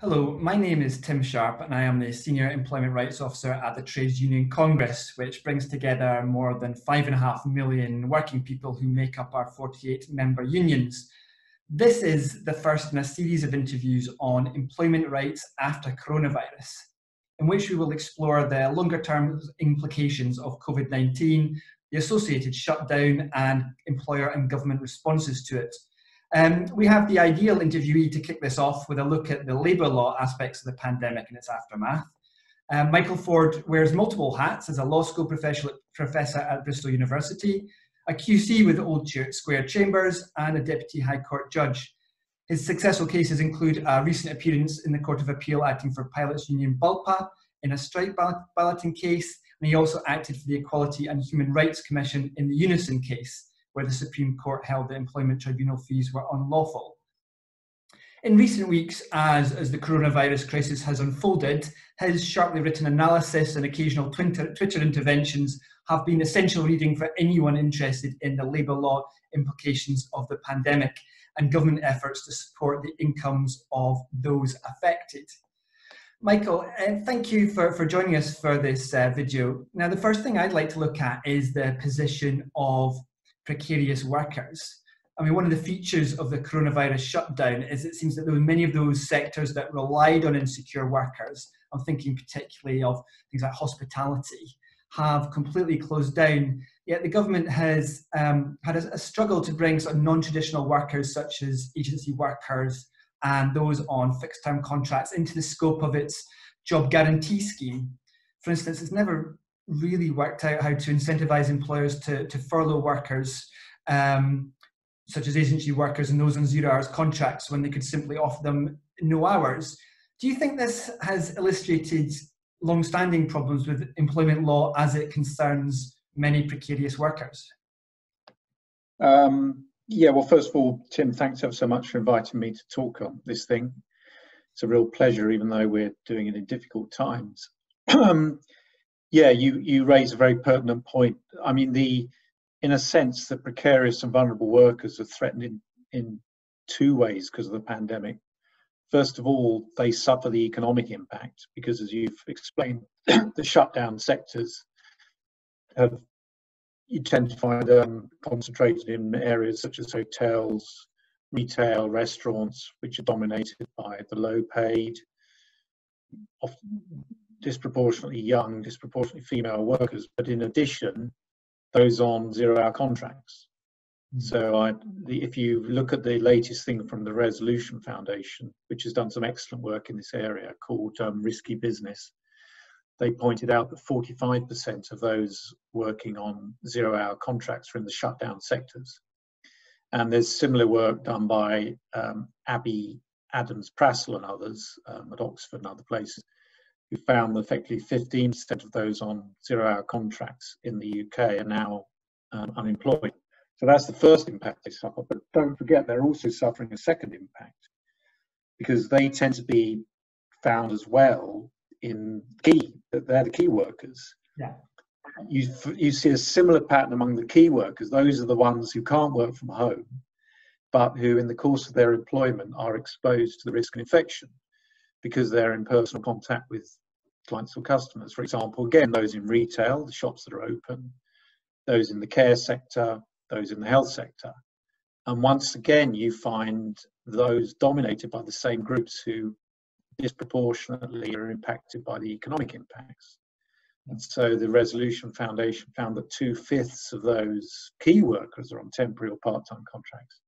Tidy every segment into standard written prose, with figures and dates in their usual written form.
Hello, my name is Tim Sharp and I am the Senior Employment Rights Officer at the Trades Union Congress, which brings together more than 5.5 million working people who make up our 48 member unions. This is the first in a series of interviews on employment rights after coronavirus, in which we will explore the longer term implications of COVID-19, the associated shutdown and employer and government responses to it. We have the ideal interviewee to kick this off with a look at the labour law aspects of the pandemic and its aftermath. Michael Ford wears multiple hats as a law school professor at Bristol University, a QC with Old Square Chambers, and a Deputy High Court judge. His successful cases include a recent appearance in the Court of Appeal acting for Pilots Union Bulpa in a strike balloting case, and he also acted for the Equality and Human Rights Commission in the Unison case, where the Supreme Court held that employment tribunal fees were unlawful. In recent weeks, as the coronavirus crisis has unfolded, his sharply written analysis and occasional Twitter interventions have been essential reading for anyone interested in the labour law implications of the pandemic and government efforts to support the incomes of those affected. Michael, thank you for joining us for this video. Now, the first thing I'd like to look at is the position of precarious workers. I mean, one of the features of the coronavirus shutdown is it seems that there were many of those sectors that relied on insecure workers, I'm thinking particularly of things like hospitality, have completely closed down. Yet the government has had a struggle to bring sort of non-traditional workers such as agency workers and those on fixed-term contracts into the scope of its job guarantee scheme. For instance, it's never really worked out how to incentivize employers to furlough workers, such as agency workers and those on 0 hours contracts when they could simply offer them no hours. Do you think this has illustrated long-standing problems with employment law as it concerns many precarious workers? Yeah, well, first of all, Tim, thanks ever so much for inviting me to talk on this thing. It's a real pleasure, even though we're doing it in difficult times. Yeah, you raise a very pertinent point. I mean, in a sense, the precarious and vulnerable workers are threatened in two ways because of the pandemic. First of all, they suffer the economic impact because, as you've explained, the shutdown sectors you tend to find concentrated in areas such as hotels, retail, restaurants, which are dominated by the low-paid, often disproportionately young, disproportionately female workers, but in addition, those on 0 hour contracts. So if you look at the latest thing from the Resolution Foundation, which has done some excellent work in this area called Risky Business, they pointed out that 45% of those working on 0 hour contracts are in the shutdown sectors. And there's similar work done by Abby Adams-Prassel and others at Oxford and other places, who found that effectively 15% of those on 0 hour contracts in the UK are now unemployed. So that's the first impact they suffer. But don't forget, they're also suffering a second impact because they tend to be found as well in they're the key workers. Yeah. You see a similar pattern among the key workers. Those are the ones who can't work from home, but who in the course of their employment are exposed to the risk of infection because they're in personal contact with clients or customers. For example, again, those in retail, the shops that are open, those in the care sector, those in the health sector. And once again, you find those dominated by the same groups who disproportionately are impacted by the economic impacts. And so the Resolution Foundation found that 2/5 of those key workers are on temporary or part-time contracts.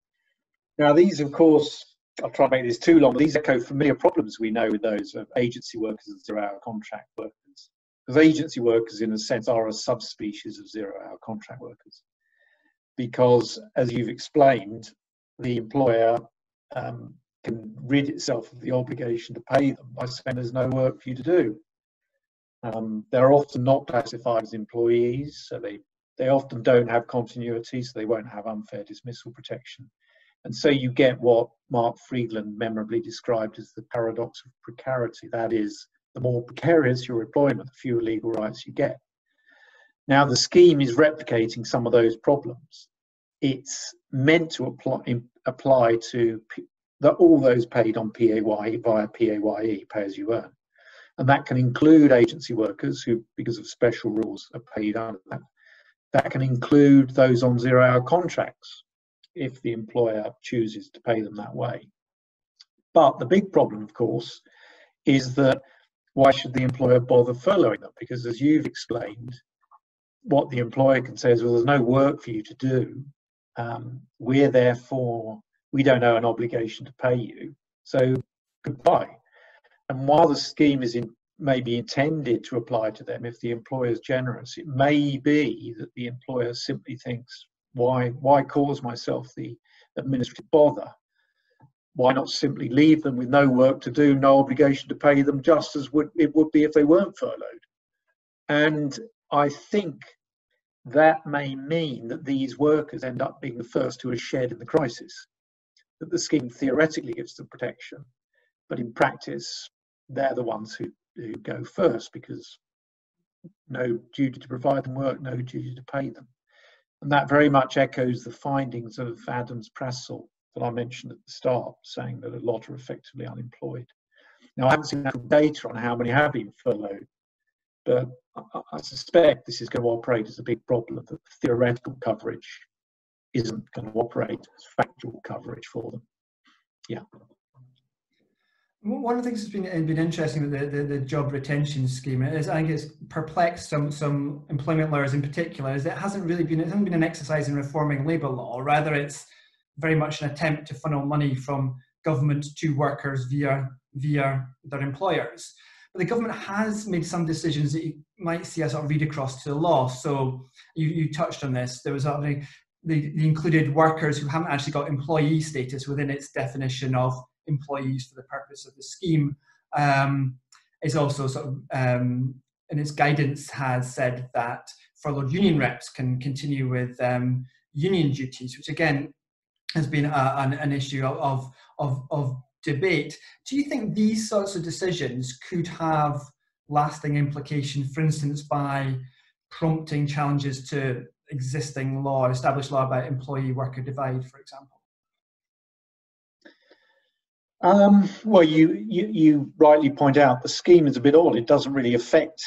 Now, these, of course, I'll try to make this too long, but these echo familiar problems we know with those of agency workers and 0 hour contract workers. Because agency workers, in a sense, are a subspecies of 0 hour contract workers. Because, as you've explained, the employer can rid itself of the obligation to pay them by saying there's no work for you to do. They're often not classified as employees, so they often don't have continuity, so they won't have unfair dismissal protection. And so you get what Mark Friedland memorably described as the paradox of precarity. That is, the more precarious your employment, the fewer legal rights you get. Now, the scheme is replicating some of those problems. It's meant to apply to that all those paid on PAYE via PAYE, pay as you earn. And that can include agency workers who, because of special rules, are paid under that. That can include those on 0-hour contracts if the employer chooses to pay them that way. But the big problem, of course, is that why should the employer bother furloughing them? Because as you've explained, what the employer can say is, well, there's no work for you to do. We don't owe an obligation to pay you. So goodbye. And while the scheme is maybe intended to apply to them if the employer is generous, it may be that the employer simply thinks, why cause myself the administrative bother? Why not simply leave them with no work to do, no obligation to pay them, just as it would be if they weren't furloughed? And I think that may mean that these workers end up being the first who are shed in the crisis, that the scheme theoretically gives them protection, but in practice, they're the ones who go first, because no duty to provide them work, no duty to pay them. And that very much echoes the findings of Adams Prassel that I mentioned at the start, saying that a lot are effectively unemployed. Now, I haven't seen actual data on how many have been furloughed, but I suspect this is going to operate as a big problem, that theoretical coverage isn't going to operate as factual coverage for them. Yeah. One of the things that's been interesting with the job retention scheme is, I think it's perplexed some employment lawyers in particular, is that it hasn't been an exercise in reforming labour law. Rather, it's very much an attempt to funnel money from government to workers via their employers. But the government has made some decisions that you might see as sort of read across to the law. So you touched on this. There was they included workers who haven't actually got employee status within its definition of employees for the purpose of the scheme. It's also sort of, in its guidance, has said that furloughed union reps can continue with union duties, which again has been an issue of debate. Do you think these sorts of decisions could have lasting implication, for instance, by prompting challenges to existing law, established law about employee-worker divide, for example? Well, you rightly point out the scheme is a bit odd. It doesn't really affect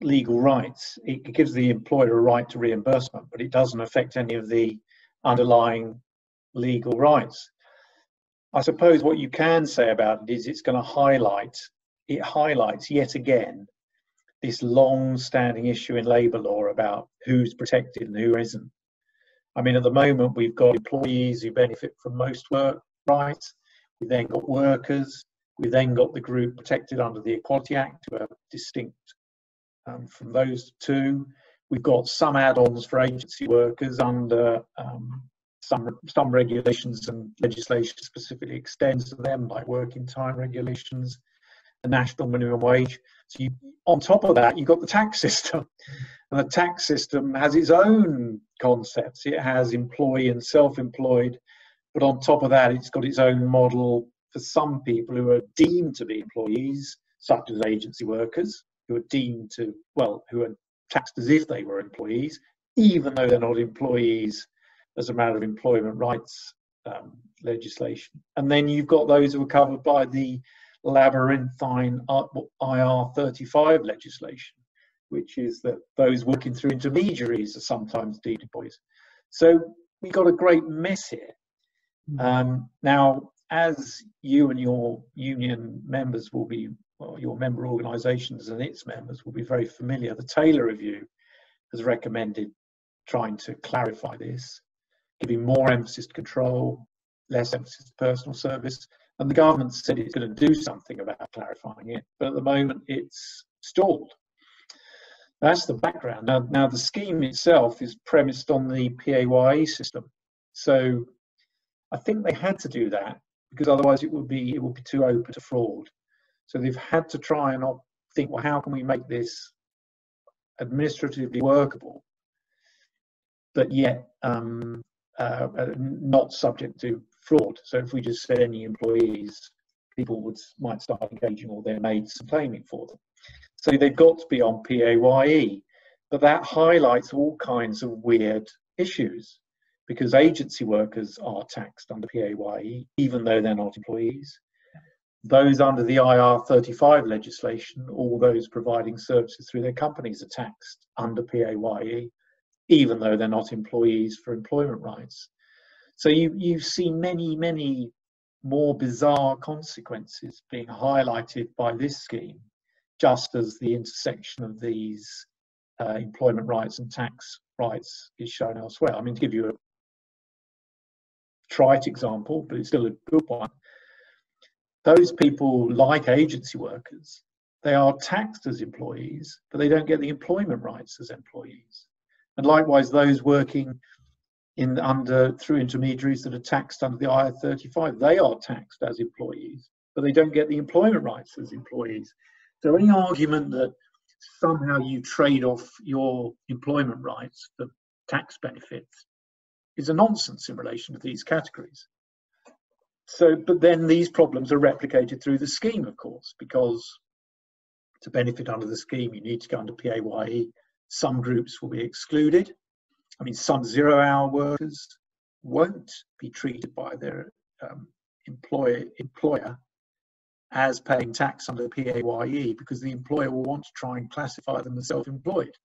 legal rights. It gives the employer a right to reimbursement, but it doesn't affect any of the underlying legal rights. I suppose what you can say about it is it's going to highlights yet again this long-standing issue in labour law about who's protected and who isn't. I mean, at the moment, we've got employees who benefit from most work rights. We've then got workers. We've then got the group protected under the Equality Act, who are distinct from those two. We've got some add-ons for agency workers under some regulations, and legislation specifically extends to them, like working time regulations, the national minimum wage. So on top of that, you've got the tax system. And the tax system has its own concepts. It has employee and self-employed, but on top of that, it's got its own model for some people who are deemed to be employees, such as agency workers, who are deemed to, well, who are taxed as if they were employees, even though they're not employees as a matter of employment rights legislation. And then you've got those who are covered by the labyrinthine IR35 legislation, which is that those working through intermediaries are sometimes deemed employees. So we've got a great mess here. Now, as you and your union members will be, well, your member organisations and its members will be very familiar, the Taylor Review has recommended trying to clarify this, giving more emphasis to control, less emphasis to personal service. And the government said it's going to do something about clarifying it, but at the moment it's stalled. That's the background. Now the scheme itself is premised on the PAYE system. So I think they had to do that because otherwise it would be too open to fraud. So they've had to try and think, well, how can we make this administratively workable, but yet not subject to fraud. So if we just said any employees, people might start engaging, or their maids claiming for them. So they've got to be on PAYE, but that highlights all kinds of weird issues, because agency workers are taxed under PAYE, even though they're not employees. Those under the IR35 legislation, all those providing services through their companies, are taxed under PAYE, even though they're not employees for employment rights. So you see many more bizarre consequences being highlighted by this scheme, just as the intersection of these employment rights and tax rights is shown elsewhere. I mean, to give you a trite example, but it's still a good one, those people, like agency workers, they are taxed as employees, but they don't get the employment rights as employees. And likewise, those working through intermediaries that are taxed under the IR35, they are taxed as employees, but they don't get the employment rights as employees. So any argument that somehow you trade off your employment rights for tax benefits is a nonsense in relation to these categories. So, but then these problems are replicated through the scheme, of course, because to benefit under the scheme, you need to go under PAYE. Some groups will be excluded. I mean, some zero-hour workers won't be treated by their employer as paying tax under PAYE, because the employer will want to try and classify them as self-employed.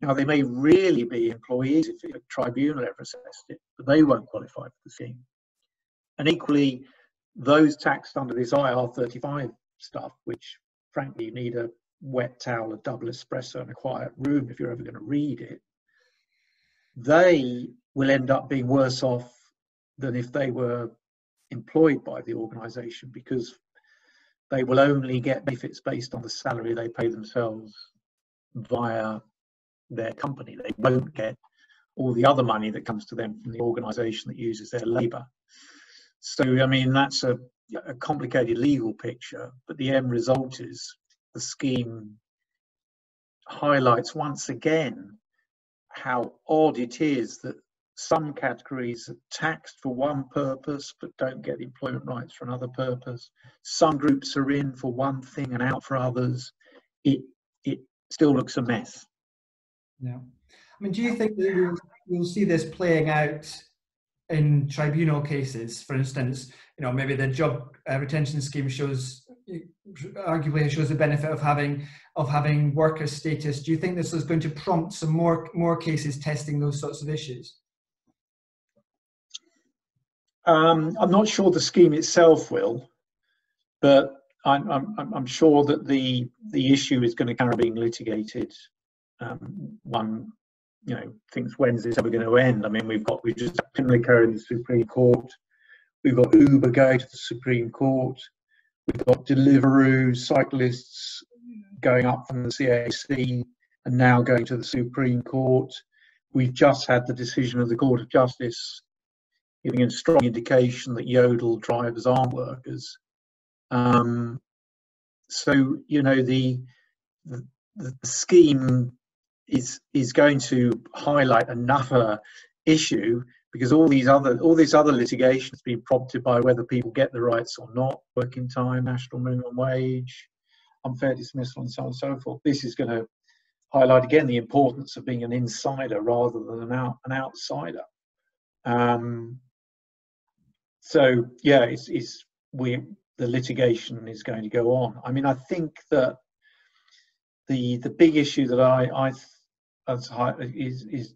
Now, they may really be employees if a tribunal ever assessed it, but they won't qualify for the scheme. And equally, those taxed under this IR35 stuff, which frankly you need a wet towel, a double espresso and a quiet room if you're ever going to read it, they will end up being worse off than if they were employed by the organisation, because they will only get benefits based on the salary they pay themselves via their company. They won't get all the other money that comes to them from the organisation that uses their labour. So, I mean, that's a complicated legal picture, but the end result is the scheme highlights once again how odd it is that some categories are taxed for one purpose but don't get employment rights for another purpose. Some groups are in for one thing and out for others. It still looks a mess. Yeah. I mean, do you think that we'll see this playing out in tribunal cases? For instance, maybe the job retention scheme arguably shows the benefit of having worker status. Do you think this is going to prompt some more cases testing those sorts of issues? I'm not sure the scheme itself will, but I'm sure that the issue is going to carry being litigated. One thinks, when's this ever going to end? I mean, we just had Pimlico in the Supreme Court. We've got Uber going to the Supreme Court. We've got Deliveroo cyclists going up from the CAC and now going to the Supreme Court. We've just had the decision of the Court of Justice giving a strong indication that Yodel drivers aren't workers. So, the scheme is going to highlight another issue, because all this other litigation has been prompted by whether people get the rights or not: working time, national minimum wage, unfair dismissal, and so on and so forth. This is going to highlight again the importance of being an insider rather than an outsider. So yeah, the litigation is going to go on. I mean, I think that the big issue that is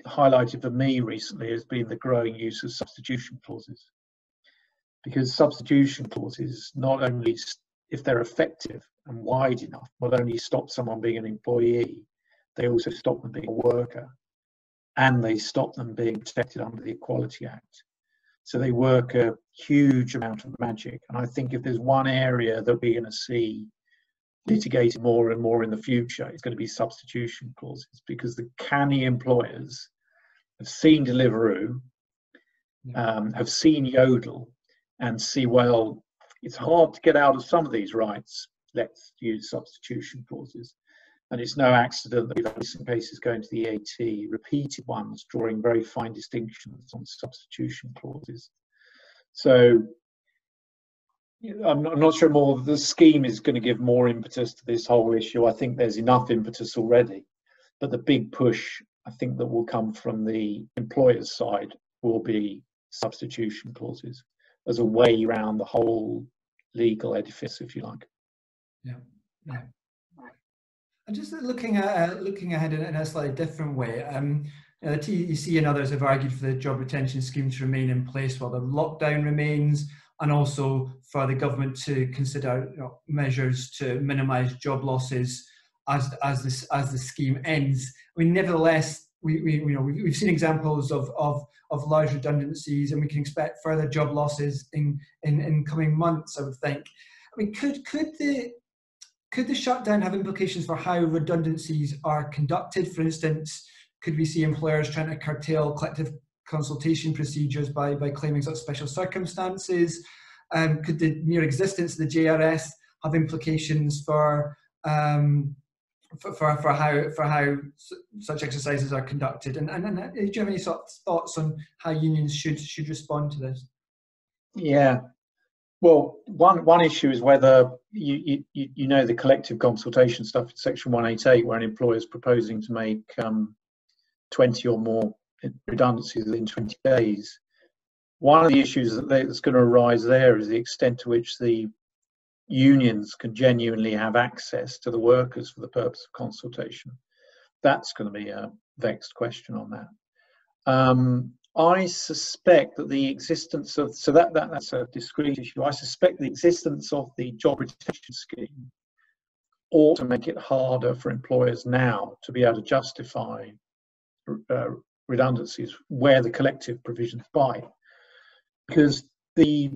highlighted for me recently has been the growing use of substitution clauses, because substitution clauses, not only, if they're effective and wide enough, not only stop someone being an employee, they also stop them being a worker, and they stop them being protected under the Equality Act. So they work a huge amount of magic. And I think if there's one area that we're going to see litigated more and more in the future, it's going to be substitution clauses, because the canny employers have seen Deliveroo, have seen Yodel, and see, well, it's hard to get out of some of these rights, let's use substitution clauses. And it's no accident that we've had some cases going to the EAT, repeated ones drawing very fine distinctions on substitution clauses. So I'm not sure more the scheme is going to give more impetus to this whole issue. I think there's enough impetus already, but the big push I think that will come from the employer's side will be substitution clauses as a way around the whole legal edifice, if you like. Yeah, yeah. And just looking ahead in a slightly different way, the TEC and others have argued for the job retention scheme to remain in place while the lockdown remains, and also for the government to consider measures to minimise job losses as the scheme ends. I mean, nevertheless, we've seen examples of large redundancies, and we can expect further job losses in coming months, I would think. I mean, could the shutdown have implications for how redundancies are conducted? For instance, could we see employers trying to curtail collective consultation procedures by claiming such special circumstances? Could the mere existence of the JRS have implications for how such exercises are conducted? And do you have any sort of thoughts on how unions should respond to this? Yeah. Well, one issue is whether you know the collective consultation stuff in Section 188, where an employer is proposing to make 20 or more redundancies within 20 days. One of the issues that's going to arise there is the extent to which the unions can genuinely have access to the workers for the purpose of consultation. That's going to be a vexed question on that. I suspect that the existence of, so that's a discrete issue. I suspect the existence of the job retention scheme ought to make it harder for employers now to be able to justify redundancies where the collective provisions bite, because the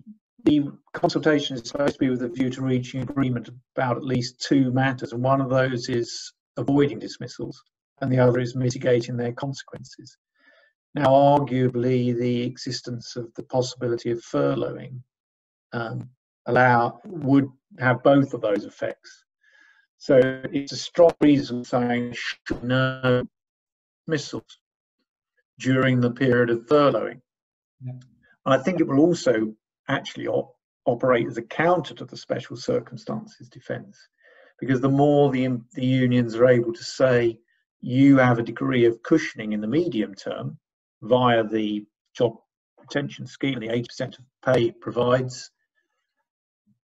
consultation is supposed to be with a view to reaching agreement about at least two matters, and one of those is avoiding dismissals and the other is mitigating their consequences. Now, arguably, the existence of the possibility of furloughing would have both of those effects. So it's a strong reason saying no dismissals during the period of furloughing. Yeah. And I think it will also actually operate as a counter to the special circumstances defence, because the more the unions are able to say you have a degree of cushioning in the medium term via the job retention scheme, the 80% of pay it provides,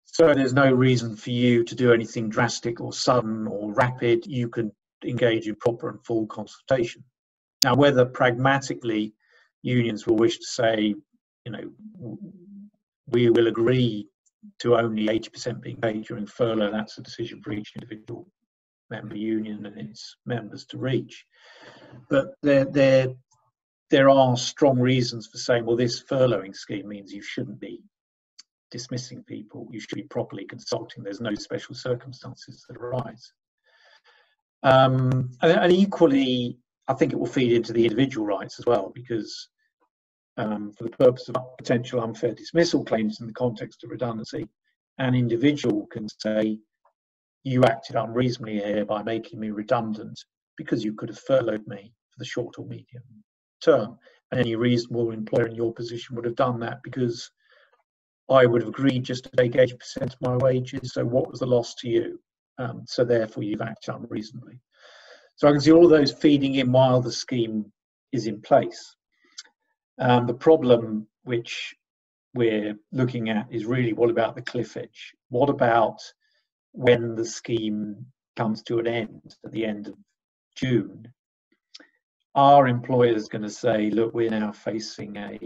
so there's no reason for you to do anything drastic or sudden or rapid. You can engage in proper and full consultation. Now, whether pragmatically unions will wish to say, we will agree to only 80% being paid during furlough, that's a decision for each individual member union and its members to reach. But there are strong reasons for saying, well, this furloughing scheme means you shouldn't be dismissing people, you should be properly consulting, there's no special circumstances that arise. And equally, I think it will feed into the individual rights as well, because for the purpose of potential unfair dismissal claims in the context of redundancy, an individual can say, you acted unreasonably here by making me redundant because you could have furloughed me for the short or medium term. And any reasonable employer in your position would have done that because I would have agreed just to take 80% of my wages. So what was the loss to you? So therefore you've acted unreasonably. So I can see all of those feeding in while the scheme is in place. The problem which we're looking at is really, what about the cliff edge? What about when the scheme comes to an end at the end of June? Are employers going to say, look, we're now facing a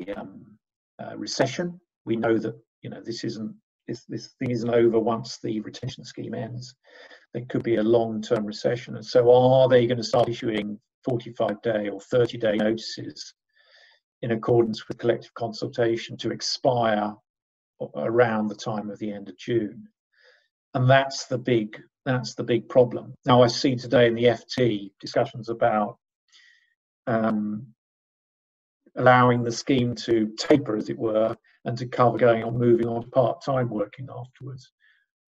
recession? We know that this thing isn't over once the retention scheme ends. There could be a long-term recession, and so are they going to start issuing 45-day or 30-day notices in accordance with collective consultation to expire around the time of the end of June? And that's the big problem. Now, I see today in the FT discussions about allowing the scheme to taper, as it were, and to cover moving on to part-time working afterwards.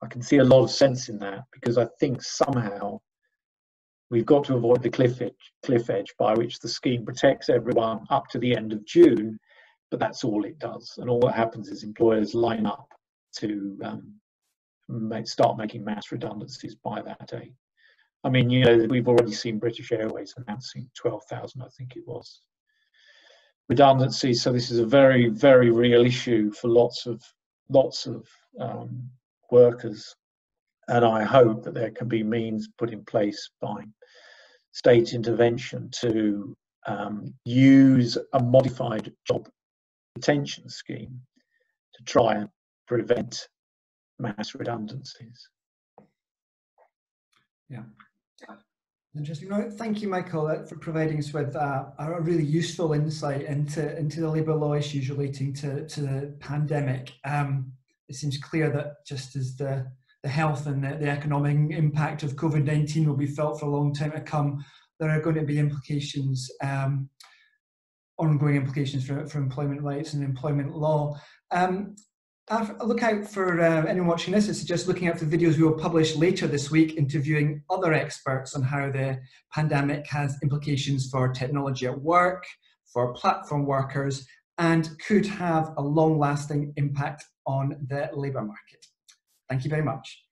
I can see a lot of sense in that, because I think somehow we've got to avoid the cliff edge by which the scheme protects everyone up to the end of June, but that's all it does. And all that happens is employers line up to start making mass redundancies by that date. I mean, you know, we've already seen British Airways announcing 12,000, I think it was, redundancies. So this is a very, very real issue for lots of workers. And I hope that there can be means put in place by state intervention to use a modified job retention scheme to try and prevent mass redundancies. Yeah. Interesting. No, thank you, Michael, for providing us with a really useful insight into the labour law issues relating to the pandemic. It seems clear that just as the health and the economic impact of COVID-19 will be felt for a long time to come, there are going to be implications, ongoing implications for employment rights and employment law. Look out for anyone watching this. I suggest looking out for the videos we will publish later this week, interviewing other experts on how the pandemic has implications for technology at work, for platform workers, and could have a long-lasting impact on the labour market. Thank you very much.